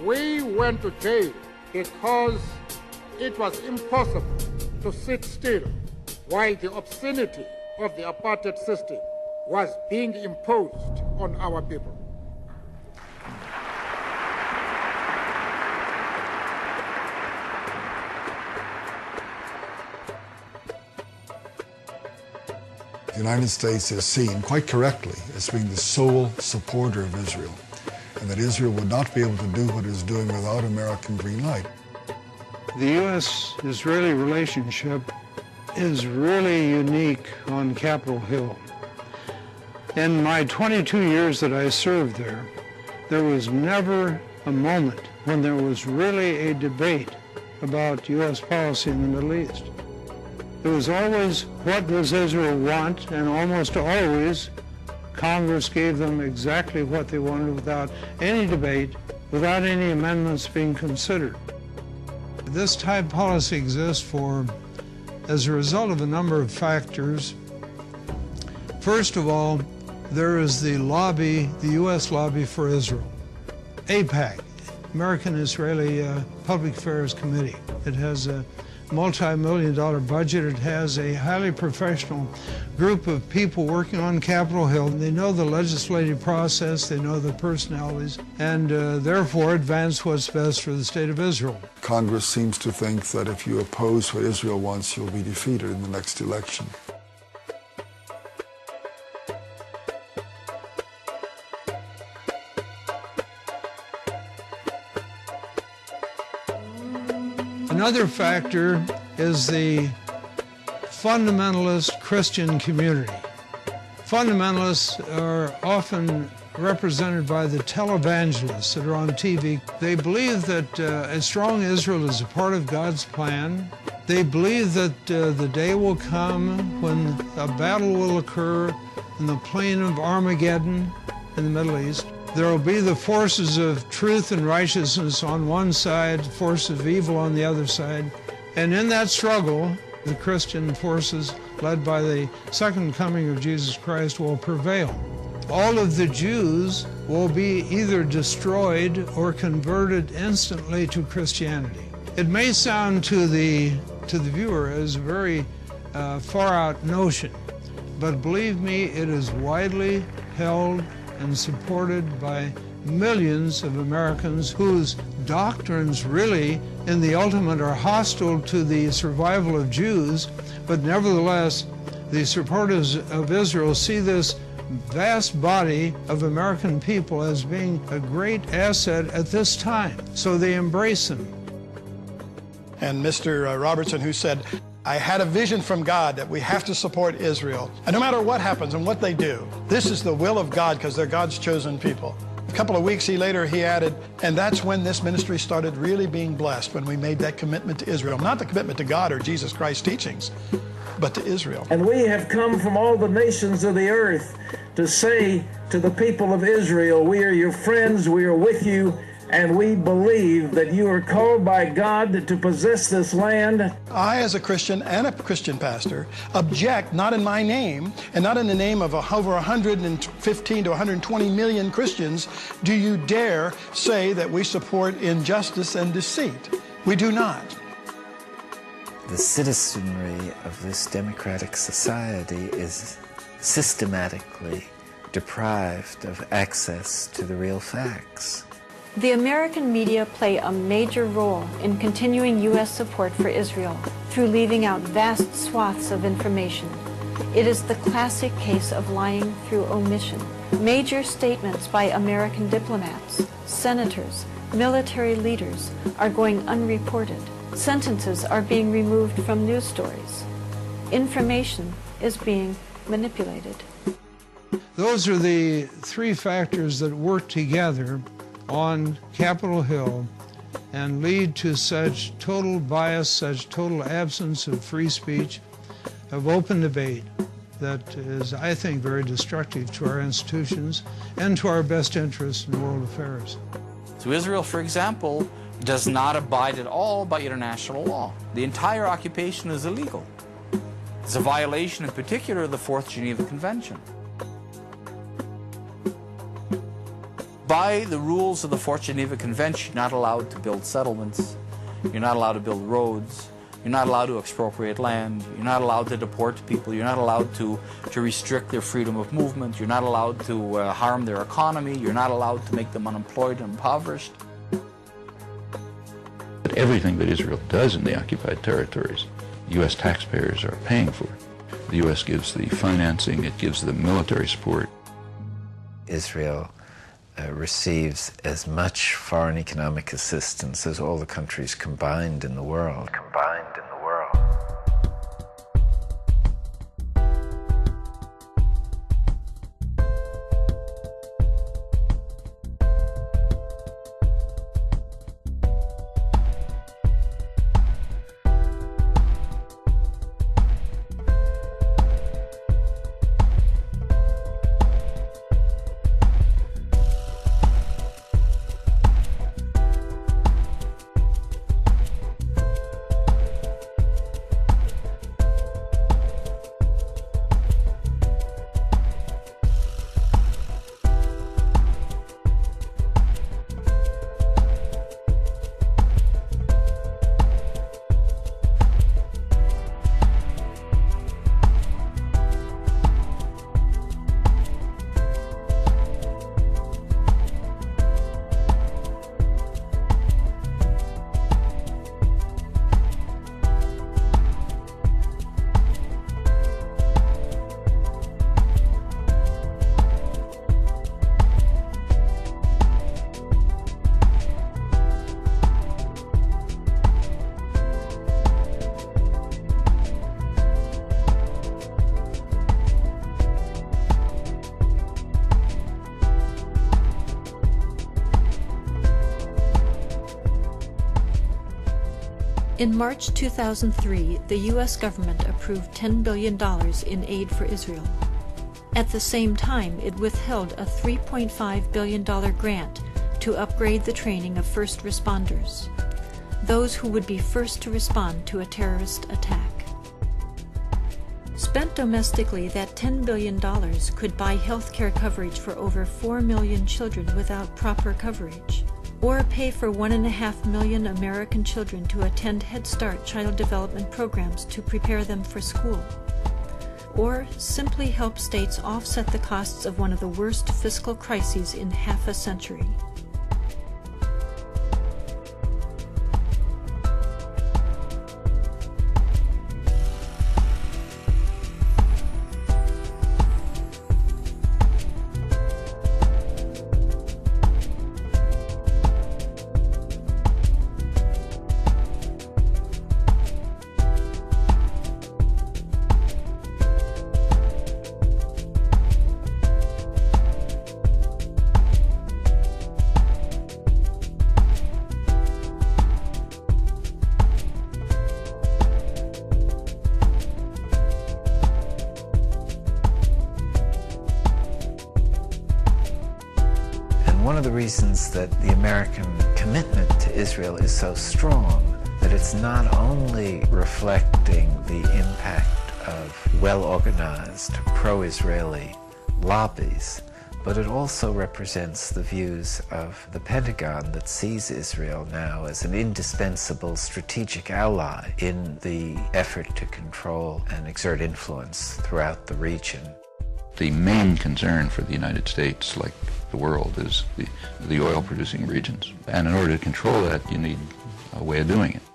We went to jail because it was impossible to sit still while the obscenity of the apartheid system was being imposed on our people. The United States is seen, quite correctly, as being the sole supporter of Israel, and that Israel would not be able to do what it is doing without American green light. The U.S.-Israeli relationship is really unique on Capitol Hill. In my 22 years that I served there was never a moment when there was really a debate about U.S. policy in the Middle East. It was always, what does Israel want? And almost always, Congress gave them exactly what they wanted without any debate, without any amendments being considered. This type of policy exists as a result of a number of factors. First of all, there is the lobby, the U.S. lobby for Israel, AIPAC, American-Israeli Public Affairs Committee. It has a multi-million-dollar budget. It has a highly professional group of people working on Capitol Hill. They know the legislative process, they know the personalities, and therefore advance what's best for the state of Israel. Congress seems to think that if you oppose what Israel wants, you'll be defeated in the next election. Another factor is the fundamentalist Christian community. Fundamentalists are often represented by the televangelists that are on TV. They believe that a strong Israel is a part of God's plan. They believe that the day will come when a battle will occur in the plain of Armageddon in the Middle East. There will be the forces of truth and righteousness on one side, forces of evil on the other side. And in that struggle, the Christian forces, led by the second coming of Jesus Christ, will prevail. All of the Jews will be either destroyed or converted instantly to Christianity. It may sound to the viewer as a very far-out notion, but believe me, it is widely held and supported by millions of Americans whose doctrines really, in the ultimate, are hostile to the survival of Jews, but nevertheless, the supporters of Israel see this vast body of American people as being a great asset at this time, so they embrace them. And Mr. Robertson, who said, I had a vision from God that we have to support Israel. And no matter what happens and what they do, this is the will of God because they're God's chosen people. A couple of weeks later, he added, and that's when this ministry started really being blessed, when we made that commitment to Israel. Not the commitment to God or Jesus Christ's teachings, but to Israel. And we have come from all the nations of the earth to say to the people of Israel, we are your friends, we are with you, and we believe that you are called by God to possess this land. I, as a Christian and a Christian pastor, object, not in my name and not in the name of over 115 to 120 million Christians, do you dare say that we support injustice and deceit? We do not. The citizenry of this democratic society is systematically deprived of access to the real facts. The American media play a major role in continuing U.S. support for Israel through leaving out vast swaths of information. It is the classic case of lying through omission. Major statements by American diplomats, senators, military leaders are going unreported. Sentences are being removed from news stories. Information is being manipulated. Those are the three factors that work together on Capitol Hill and lead to such total bias, such total absence of free speech, of open debate, that is, I think, very destructive to our institutions and to our best interests in world affairs. So Israel, for example, does not abide at all by international law. The entire occupation is illegal. It's a violation, in particular, of the Fourth Geneva Convention. by the rules of the Fourth Geneva Convention, you're not allowed to build settlements, you're not allowed to build roads, you're not allowed to expropriate land, you're not allowed to deport people, you're not allowed to restrict their freedom of movement, you're not allowed to harm their economy, you're not allowed to make them unemployed and impoverished. But everything that Israel does in the occupied territories, U.S. taxpayers are paying for. The U.S. gives the financing, it gives the military support. Israel receives as much foreign economic assistance as all the countries combined in the world. In March 2003, the U.S. government approved $10 billion in aid for Israel. At the same time, it withheld a $3.5 billion grant to upgrade the training of first responders, those who would be first to respond to a terrorist attack. Spent domestically, that $10 billion could buy health care coverage for over 4 million children without proper coverage, or pay for 1.5 million American children to attend Head Start child development programs to prepare them for school, or simply help states offset the costs of one of the worst fiscal crises in half a century. One of the reasons that the American commitment to Israel is so strong, that it's not only reflecting the impact of well-organized pro-Israeli lobbies, but it also represents the views of the Pentagon that sees Israel now as an indispensable strategic ally in the effort to control and exert influence throughout the region. The main concern for the United States, like the world, is the oil-producing regions. And in order to control that, you need a way of doing it.